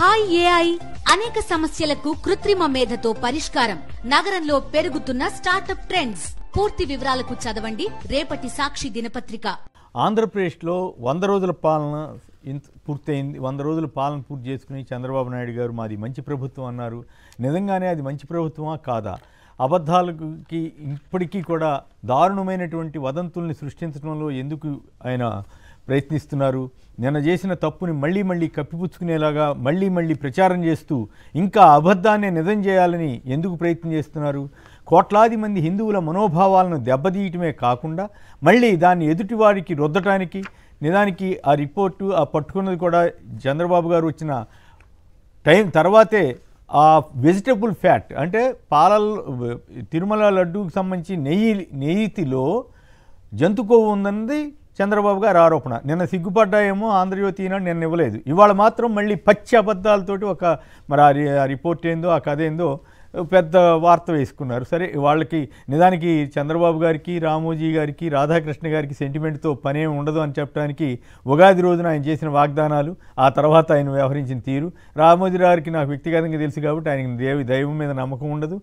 Hi AI అనేక సమస్యలకు కృత్రిమ మేధతో పరిష్కారం. నగరంలో పెరుగుతున్న స్టార్టప్ ట్రెండ్స్. పూర్తి వివరాలకు చదవండి రేపటి సాక్షి దినపత్రిక. ఆంధ్రప్రదేశ్లో 100 రోజుల పాలన పూర్తయింది. 100 రోజుల పాలన పూర్తి చేసుకుని చంద్రబాబు నాయుడు గారు మాది మంచి ప్రభుత్వం అన్నారు. నిజంగానే అది మంచి ప్రభుత్వమా కాదా? అబద్ధాలకి ఇప్పటికీ కూడా దారుణమైనటువంటి వదంతుల్ని సృష్టించడంలో ఎందుకు ఆయన ప్రయత్నిస్తున్నారు? నిన్న చేసిన తప్పుని మళ్ళీ మళ్ళీ కప్పిపుచ్చుకునేలాగా మళ్ళీ ప్రచారం చేస్తూ ఇంకా అబద్ధాన్ని నిజం చేయాలని ఎందుకు ప్రయత్నం చేస్తున్నారు? కోట్లాది మంది హిందువుల మనోభావాలను దెబ్బతీయటమే కాకుండా మళ్ళీ దాన్ని ఎదుటివారికి రుద్దటానికి, నిజానికి ఆ రిపోర్టు ఆ పట్టుకున్నది కూడా చంద్రబాబు గారు వచ్చిన టైం తర్వాతే. ఆ వెజిటబుల్ ఫ్యాట్ అంటే తిరుమల లడ్డూకి సంబంధించి నెయ్యిలో జంతు కొవ్వు ఉందన్నది చంద్రబాబు గారు ఆరోపణ. నిన్న సిగ్గుపడ్డాయేమో ఆంధ్రజ్యోతి ఈనాడు నిన్న ఇవ్వలేదు. ఇవాళ మాత్రం మళ్ళీ పచ్చి అబద్ధాలతోటి మరి ఆ రిపోర్ట్ ఏందో ఆ కథ ఏందో పెద్ద వార్త వేసుకున్నారు. సరే, వాళ్ళకి నిజానికి చంద్రబాబు గారికి, రామోజీ గారికి, రాధాకృష్ణ గారికి సెంటిమెంట్తో పనేం ఉండదు అని చెప్పడానికి ఉగాది రోజున ఆయన చేసిన వాగ్దానాలు, ఆ తర్వాత ఆయన వ్యవహరించిన తీరు. రామోజీ గారికి నాకు వ్యక్తిగతంగా తెలుసు కాబట్టి ఆయనకి దైవం మీద నమ్మకం ఉండదు.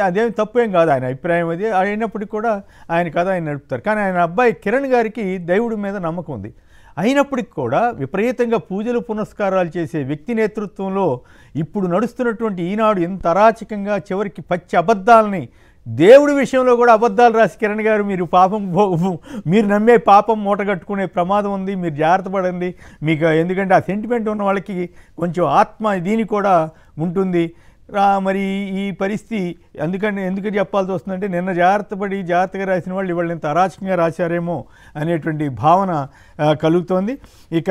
అదేమి తప్పేం కాదు, ఆయన అభిప్రాయం అది. అయినప్పటికీ కూడా ఆయన కథ ఆయన నడుపుతారు. కానీ ఆయన అబ్బాయి కిరణ్ గారికి దేవుడి మీద నమ్మకం ఉంది. అయినప్పటికీ కూడా విపరీతంగా పూజలు పునస్కారాలు చేసే వ్యక్తి నేతృత్వంలో ఇప్పుడు నడుస్తున్నటువంటి ఈనాడు ఎంత అరాచకంగా చివరికి పచ్చి అబద్ధాలని, దేవుడి విషయంలో కూడా అబద్ధాలు రాసి కిరణ్ గారు మీరు నమ్మే పాపం మూటగట్టుకునే ప్రమాదం ఉంది, మీరు జాగ్రత్త పడండి మీకు, ఎందుకంటే ఆ సెంటిమెంట్ ఉన్న వాళ్ళకి కొంచెం ఆత్మ దీని కూడా ఉంటుంది. మరి ఈ పరిస్థితి ఎందుకు చెప్పాల్సి వస్తుందంటే నిన్న జాగ్రత్తగా రాసిన వాళ్ళు ఇవాళ ఇంత అరాచకంగా రాశారేమో అనేటువంటి భావన కలుగుతోంది. ఇక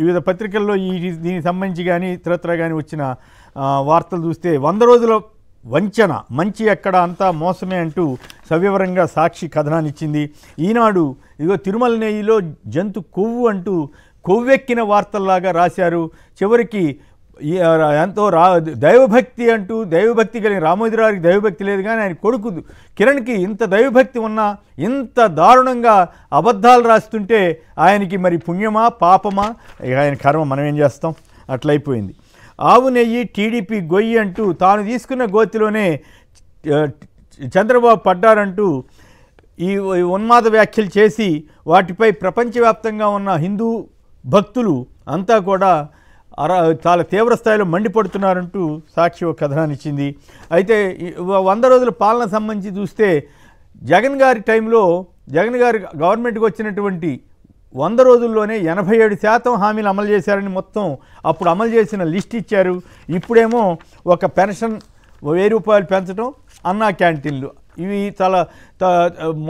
వివిధ పత్రికల్లో దీనికి సంబంధించి కానీ ఇతరత్ర కానీ వచ్చిన వార్తలు చూస్తే 100 రోజుల వంచన, మంచి ఎక్కడ అంతా మోసమే అంటూ సవివరంగా సాక్షి కథనాన్ని ఇచ్చింది. ఈనాడు ఇదిగో తిరుమల నెయ్యిలో జంతు కొవ్వు అంటూ కొవ్వెక్కిన వార్తల్లాగా రాశారు. చివరికి ఎంతో దైవభక్తి అంటూ, దైవభక్తి కలిగిన రామోజీరావుకి దైవభక్తి లేదు, కానీ ఆయన కొడుకు కిరణ్కి ఇంత దైవభక్తి ఉన్నా ఇంత దారుణంగా అబద్ధాలు రాస్తుంటే ఆయనకి మరి పుణ్యమా పాపమా? ఆయన కర్మ, మనం ఏం చేస్తాం, అట్లయిపోయింది. ఆవు నెయ్యి టీడీపీ గొయ్యి అంటూ తాను తీసుకున్న గోతిలోనే చంద్రబాబు పడ్డారంటూ ఈ ఉన్మాద వ్యాఖ్యలు చేసి వాటిపై ప్రపంచవ్యాప్తంగా ఉన్న హిందూ భక్తులు అంతా కూడా చాలా తీవ్ర స్థాయిలో మండిపడుతున్నారంటూ సాక్షి ఒక కథనాన్ని ఇచ్చింది. అయితే 100 రోజుల పాలన సంబంధించి చూస్తే జగన్ గారి టైంలో, జగన్ గారి గవర్నమెంట్కి వచ్చినటువంటి 100 రోజుల్లోనే 87% హామీలు అమలు చేశారని మొత్తం అప్పుడు అమలు చేసిన లిస్ట్ ఇచ్చారు. ఇప్పుడేమో ఒక పెన్షన్ 1000 రూపాయలు పెంచడం, అన్నా క్యాంటీన్లు, ఇవి చాలా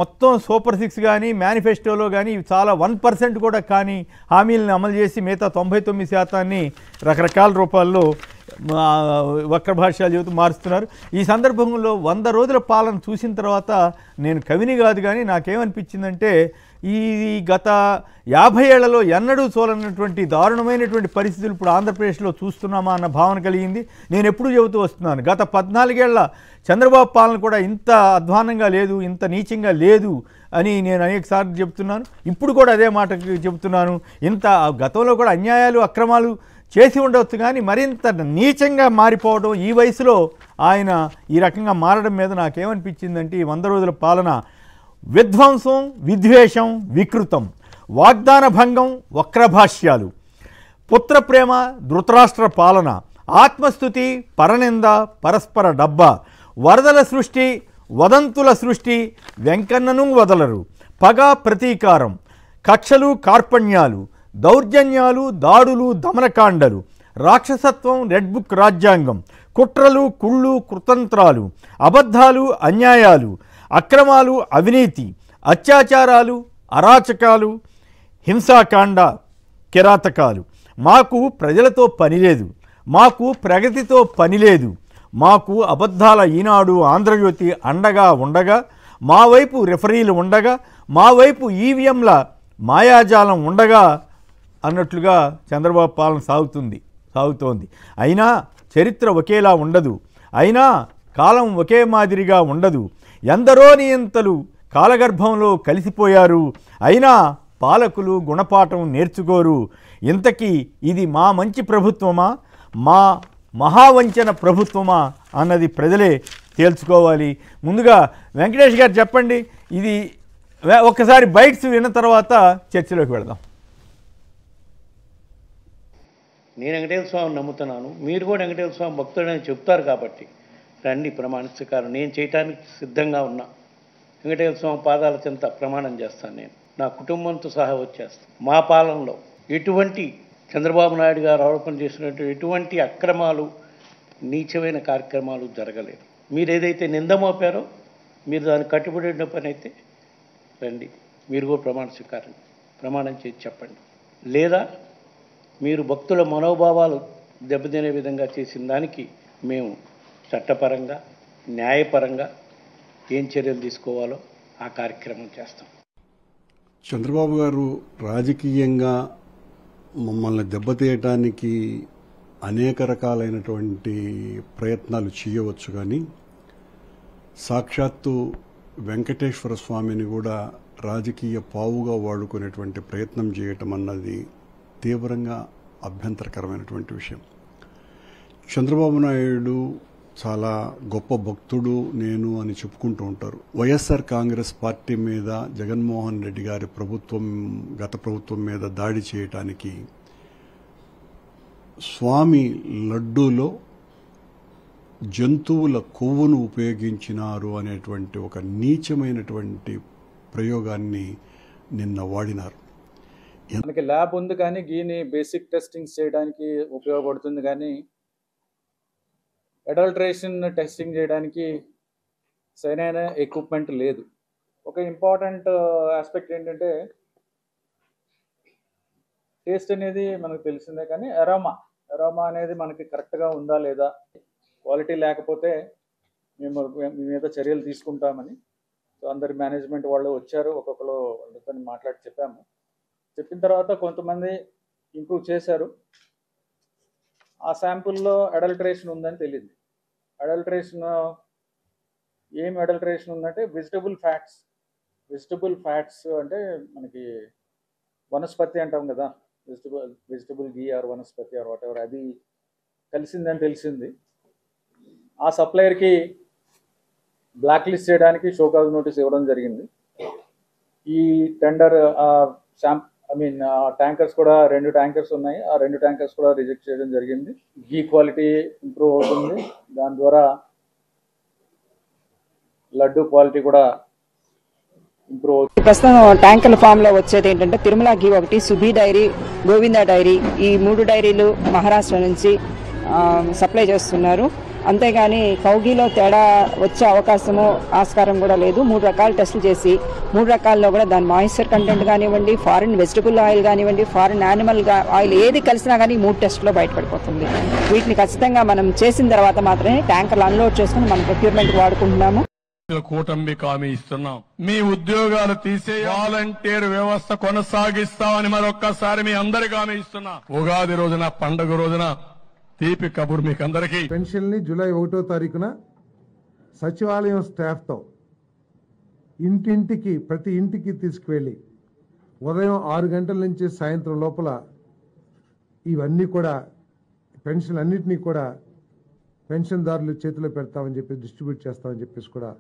మొత్తం సూపర్ 6 కానీ మేనిఫెస్టోలో కానీ చాలా 1% కూడా కానీ హామీలను అమలు చేసి మిగతా 99% రకరకాల రూపాల్లో వక్ర భాష్యాలు చెబుతూ మారుస్తున్నారు. ఈ సందర్భంలో 100 రోజుల పాలన చూసిన తర్వాత నేను కవిని కాదు, కానీ నాకేమనిపించిందంటే ఈ గత 50 ఏళ్లలో ఎన్నడూ చూడనటువంటి దారుణమైనటువంటి పరిస్థితులు ఇప్పుడు ఆంధ్రప్రదేశ్లో చూస్తున్నామా అన్న భావన కలిగింది. నేను ఎప్పుడూ చెబుతూ వస్తున్నాను, గత 14 ఏళ్ల చంద్రబాబు పాలన కూడా ఇంత అధ్వానంగా లేదు, ఇంత నీచంగా లేదు అని నేను అనేకసార్లు చెబుతున్నాను. ఇప్పుడు కూడా అదే మాట చెబుతున్నాను. ఇంత గతంలో కూడా అన్యాయాలు అక్రమాలు చేసి ఉండవచ్చు, కానీ మరింత నీచంగా మారిపోవడం ఈ వయసులో ఆయన ఈ రకంగా మారడం మీద నాకేమనిపించిందంటే ఈ 100 రోజుల పాలన విధ్వంసం, విద్వేషం, వికృతం, వాగ్దాన భంగం, వక్రభాష్యాలు, పుత్రప్రేమ, ధృతరాష్ట్ర పాలన, ఆత్మస్థుతి, పరనింద, పరస్పర డబ్బా, వరదల సృష్టి, వదంతుల సృష్టి, వెంకన్నను వదలరు, పగ, ప్రతీకారం, కక్షలు, కార్పణ్యాలు, దౌర్జన్యాలు, దాడులు, దమనకాండలు, రాక్షసత్వం, రెడ్ బుక్ రాజ్యాంగం, కుట్రలు, కుళ్ళు, కుతంత్రాలు, అబద్ధాలు, అన్యాయాలు, అక్రమాలు, అవినీతి, అత్యాచారాలు, అరాచకాలు, హింసాకాండ, కిరాతకాలు. మాకు ప్రజలతో పనిలేదు, మాకు ప్రగతితో పనిలేదు, మాకు అబద్ధాల ఈనాడు ఆంధ్రజ్యోతి అండగా ఉండగా, మా వైపు రెఫరీలు ఉండగా, మా వైపు ఈవీఎంల మాయాజాలం ఉండగా అన్నట్లుగా చంద్రబాబు పాలన సాగుతోంది. అయినా చరిత్ర ఒకేలా ఉండదు, అయినా కాలం ఒకే మాదిరిగా ఉండదు. ఎందరో నియంతలు కాలగర్భంలో కలిసిపోయారు, అయినా పాలకులు గుణపాఠం నేర్చుకోరు. ఇంతకీ ఇది మా మంచి ప్రభుత్వమా, మా మహావంచన ప్రభుత్వమా అన్నది ప్రజలే తేల్చుకోవాలి. ముందుగా వెంకటేష్ గారు చెప్పండి, ఇది ఒక్కసారి బైట్స్ విన్న తర్వాత చర్చలోకి వెళదాం. నేను వెంకటేశ్వర స్వామిని నమ్ముతున్నాను, మీరు కూడా వెంకటేశ్వర స్వామి భక్తుడని చెప్తారు కాబట్టి రండి ప్రమాణ స్వీకారం. నేను చేయటానికి సిద్ధంగా ఉన్నా. వెంకటేశ్వర స్వామి పాదాల చెంత ప్రమాణం చేస్తాను. నేను నా కుటుంబంతో సహా వచ్చేస్తాను. మా పాలనలో ఎటువంటి చంద్రబాబు నాయుడు గారు ఆరోపణ చేసినట్టు ఎటువంటి అక్రమాలు, నీచమైన కార్యక్రమాలు జరగలేదు. మీరు ఏదైతే నింద మోపారో మీరు దానికి కట్టుబడిన పని అయితే రండి, మీరు కూడా ప్రమాణం చేసి చెప్పండి. లేదా మీరు భక్తుల మనోభావాలు దెబ్బతినే విధంగా చేసిన దానికి మేము చట్టపరంగా, న్యాయపరంగా ఏం చర్యలు తీసుకోవాలో ఆ కార్యక్రమం చేస్తాం. చంద్రబాబు గారు రాజకీయంగా మమ్మల్ని దెబ్బతీయటానికి అనేక రకాలైనటువంటి ప్రయత్నాలు చేయవచ్చు, కానీ సాక్షాత్తు వెంకటేశ్వర స్వామిని కూడా రాజకీయ పావుగా వాడుకునేటువంటి ప్రయత్నం చేయటం అన్నది తీవ్రంగా అభ్యంతరకరమైనటువంటి విషయం. చంద్రబాబు నాయుడు చాలా గొప్ప భక్తుడు నేను అని చెప్పుకుంటూ ఉంటారు. వైఎస్ఆర్ కాంగ్రెస్ పార్టీ మీద జగన్మోహన్ రెడ్డి గారి ప్రభుత్వం, గత ప్రభుత్వం మీద దాడి చేయటానికి స్వామి లడ్డూలో జంతువుల కొవ్వును ఉపయోగించినారు అనేటువంటి ఒక నీచమైనటువంటి ప్రయోగాన్ని నిన్న వాడినారు. మనకి ల్యాబ్ ఉంది కానీ గీని బేసిక్ టెస్టింగ్స్ చేయడానికి ఉపయోగపడుతుంది, కానీ అడల్ట్రేషన్ టెస్టింగ్ చేయడానికి సరైన ఎక్విప్మెంట్ లేదు. ఒక ఇంపార్టెంట్ ఆస్పెక్ట్ ఏంటంటే టేస్ట్ అనేది మనకు తెలిసిందే, కానీ అరోమా అనేది మనకి కరెక్ట్గా ఉందా లేదా, క్వాలిటీ లేకపోతే మేము మీ మీద చర్యలు తీసుకుంటామని. సో అందరి మేనేజ్మెంట్ వాళ్ళు వచ్చారు, ఒక్కొక్కరు వాళ్ళతో మాట్లాడి చెప్పిన తర్వాత కొంతమంది ఇంప్రూవ్ చేశారు. ఆ శాంపుల్లో అడల్ట్రేషన్ ఉందని తెలియదు. ఏం అడల్ట్రేషన్ ఉందంటే వెజిటబుల్ ఫ్యాట్స్ అంటే మనకి వనస్పతి అంటాం కదా, vegetable ghee or vanaspati or whatever, అది కలిసిందని తెలిసింది. ఆ సప్లయర్కి బ్లాక్ లిస్ట్ చేయడానికి షోకాజ్ నోటీస్ ఇవ్వడం జరిగింది. ఈ టెండర్ ట్యాంకర్స్ కూడా 2 ట్యాంకర్స్ ఉన్నాయి, ఆ 2 ట్యాంకర్స్ కూడా రిజెక్ట్ చేయడం జరిగింది. ఘీ క్వాలిటీ ఇంప్రూవ్ అవుతుంది, దాని ద్వారా లడ్డు క్వాలిటీ కూడా ఇంప్రూవ్ అవుతుంది. ప్రస్తుతం ట్యాంకర్ల ఫామ్ లో వచ్చేది ఏంటంటే తిరుమల ఘీ ఒకటి, సుభీ డైరీ, గోవింద డైరీ, ఈ 3 డైరీలు మహారాష్ట్ర నుంచి సప్లై చేస్తున్నారు. అంతేగాని కౌగిలో తేడా వచ్చే అవకాశము ఆస్కారం కూడా లేదు. 3 రకాల టెస్టులు చేసి 3 రకాల్లో కూడా దాని మాయిశ్చర్ కంటెంట్ కానివ్వండి, ఫారిన్ వెజిటబుల్ ఆయిల్ కానివ్వండి, ఫారిన్ యానిమల్ ఆయిల్ ఏది కలిసినా కానీ 3 టెస్టులో బయటపడిపోతుంది. వీటిని ఖచ్చితంగా మనం చేసిన తర్వాత మాత్రమే ట్యాంకర్లు అన్లోడ్ చేసుకుని మనం ప్రొక్యూర్మెంట్ వాడుకుంటున్నాము. కూటమికి హామీ ఇస్తున్నాం, మీ ఉద్యోగాలు తీసే వాలంటీర్ వ్యవస్థ కొనసాగిస్తామని మరొక్కసారి మీ అందరికీ హామీ ఇస్తున్నా. ఉగాది రోజున, పండుగ రోజున తీపి కబురు మీకు అందరికీ. పెన్షన్ ని జూలై 1వ తారీఖున సచివాలయం స్టాఫ్తో ఇంటింటికి, ప్రతి ఇంటికి తీసుకువెళ్ళి ఉదయం 6 గంటల నుంచి సాయంత్రం లోపల ఇవన్నీ కూడా పెన్షన్ అన్నింటినీ కూడా పెన్షన్దారులు చేతిలో పెడతామని చెప్పి డిస్ట్రిబ్యూట్ చేస్తామని చెప్పేసి కూడా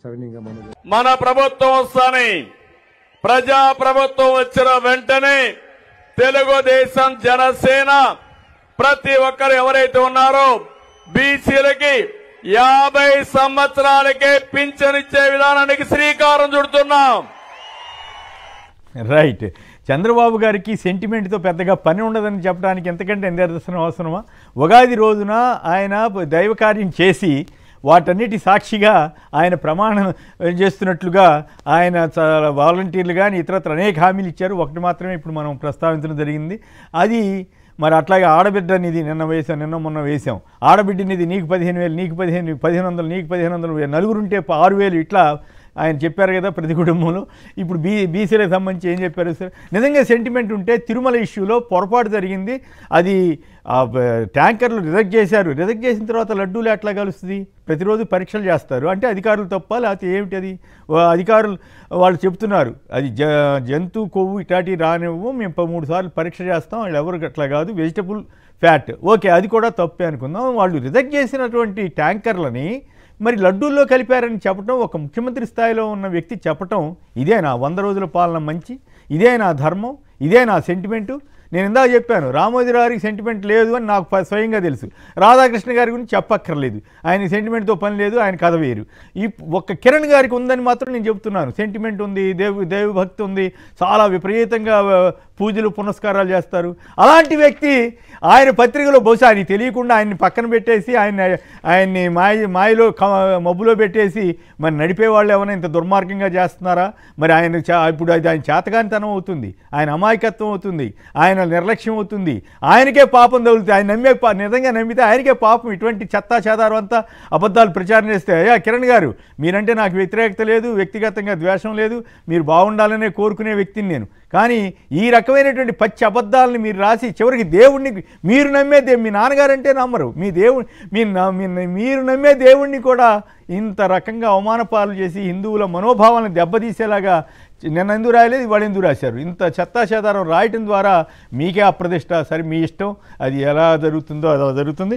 సవినీయంగా మన ప్రభుత్వం వస్తానే, ప్రజా ప్రభుత్వం వచ్చిన వెంటనే తెలుగుదేశం, జనసేన ప్రతి ఒక్కరు ఎవరైతే ఉన్నారో బీసీలకి 50 సంవత్సరాలకే పింఛనిచ్చే విధానానికి శ్రీకారం చుడుతున్నాం. రైట్. చంద్రబాబు గారికి సెంటిమెంట్తో పెద్దగా పని ఉండదని చెప్పడానికి ఎంతకంటే నిదర్శనం అవసరమా? ఉగాది రోజున ఆయన దైవ కార్యం చేసి వాటన్నిటి సాక్షిగా ఆయన ప్రమాణం చేస్తున్నట్లుగా ఆయన వాలంటీర్లు కానీ ఇతరత్ర అనేక హామీలు ఇచ్చారు. ఒకటి మాత్రమే ఇప్పుడు మనం ప్రస్తావించడం జరిగింది. అది మరి అట్లాగే ఆడబిడ్డనిది నిన్న మొన్న వేసాం. ఆడబిడ్డనిది నీకు 15,000, నీకు 15,000, 1,500, నీకు 1,500, నలుగురుంటే 6,000, ఇట్లా ఆయన చెప్పారు కదా ప్రతి కుటుంబంలో. ఇప్పుడు బీసీలకు సంబంధించి ఏం చెప్పారు సార్? నిజంగా సెంటిమెంట్ ఉంటే తిరుమల ఇష్యూలో పొరపాటు జరిగింది, అది ట్యాంకర్లు రిజెక్ట్ చేశారు. రిజెక్ట్ చేసిన తర్వాత లడ్డూలు ఎట్లా కలుస్తుంది? ప్రతిరోజు పరీక్షలు చేస్తారు అంటే అధికారులు తప్ప, లేకపోతే ఏమిటి అది? అధికారులు వాళ్ళు చెప్తున్నారు అది జంతు కొవ్వు ఇట్లాంటివి రానివ్వు, మేము 3 సార్లు పరీక్ష చేస్తాం, వాళ్ళు ఎవరు అట్లా కాదు, వెజిటబుల్ ఫ్యాట్. ఓకే, అది కూడా తప్పే అనుకుందాం. వాళ్ళు రిజెక్ట్ చేసినటువంటి ట్యాంకర్లని మరి లడ్డూల్లో కలిపారని చెప్పడం, ఒక ముఖ్యమంత్రి స్థాయిలో ఉన్న వ్యక్తి చెప్పటం, ఇదే నా 100 రోజుల పాలన మంచి, ఇదే నా ధర్మం, ఇదే నా సెంటిమెంటు. నేను ఇందాక చెప్పాను రామోజీరావు గారికి సెంటిమెంట్ లేదు అని నాకు స్వయంగా తెలుసు. రాధాకృష్ణ గారి గురించి చెప్పక్కర్లేదు, ఆయన సెంటిమెంట్తో పని లేదు, ఆయన కథ వేరు. ఈ ఒక్క కిరణ్ గారికి ఉందని మాత్రం నేను చెప్తున్నాను. సెంటిమెంట్ ఉంది, దేవభక్తి ఉంది, చాలా విపరీతంగా పూజలు పునస్కారాలు చేస్తారు. అలాంటి వ్యక్తి ఆయన పత్రికలో బహుశా ఆయన తెలియకుండా ఆయన్ని పక్కన పెట్టేసి ఆయన్ని మాయలో మబ్బులో పెట్టేసి మరి నడిపేవాళ్ళు ఏమైనా ఇంత దుర్మార్గంగా చేస్తున్నారా? మరి ఆయన ఇప్పుడు అది ఆయన చేతగానితనం అవుతుంది, ఆయన అమాయకత్వం అవుతుంది, ఆయన నిర్లక్ష్యం అవుతుంది, ఆయనకే పాపం తగులుతుంది. ఆయన నిజంగా నమ్మితే ఆయనకే పాపం. ఇటువంటి చెత్తా చెదారం అంతా అబద్ధాలు ప్రచారం చేస్తే, అయ్యా కిరణ్ గారు మీరంటే నాకు వ్యతిరేకత లేదు, వ్యక్తిగతంగా ద్వేషం లేదు, మీరు బాగుండాలనే కోరుకునే వ్యక్తిని నేను. కానీ ఈ రకమైనటువంటి పచ్చి అబద్ధాలని మీరు రాసి చివరికి దేవుణ్ణి మీరు నమ్మే మీ నాన్నగారంటే నమ్మరు, మీరు నమ్మే దేవుణ్ణి కూడా ఇంత రకంగా అవమానపాలు చేసి హిందువుల మనోభావాలను దెబ్బతీసేలాగా నిన్న ఎందుకు రాయలేదు, ఇవాళ ఎందుకు రాశారు? ఇంత చెత్తా చెదారం రాయటం ద్వారా మీకే అప్రదిష్ట. సరే మీ ఇష్టం, అది ఎలా జరుగుతుందో అలా జరుగుతుంది.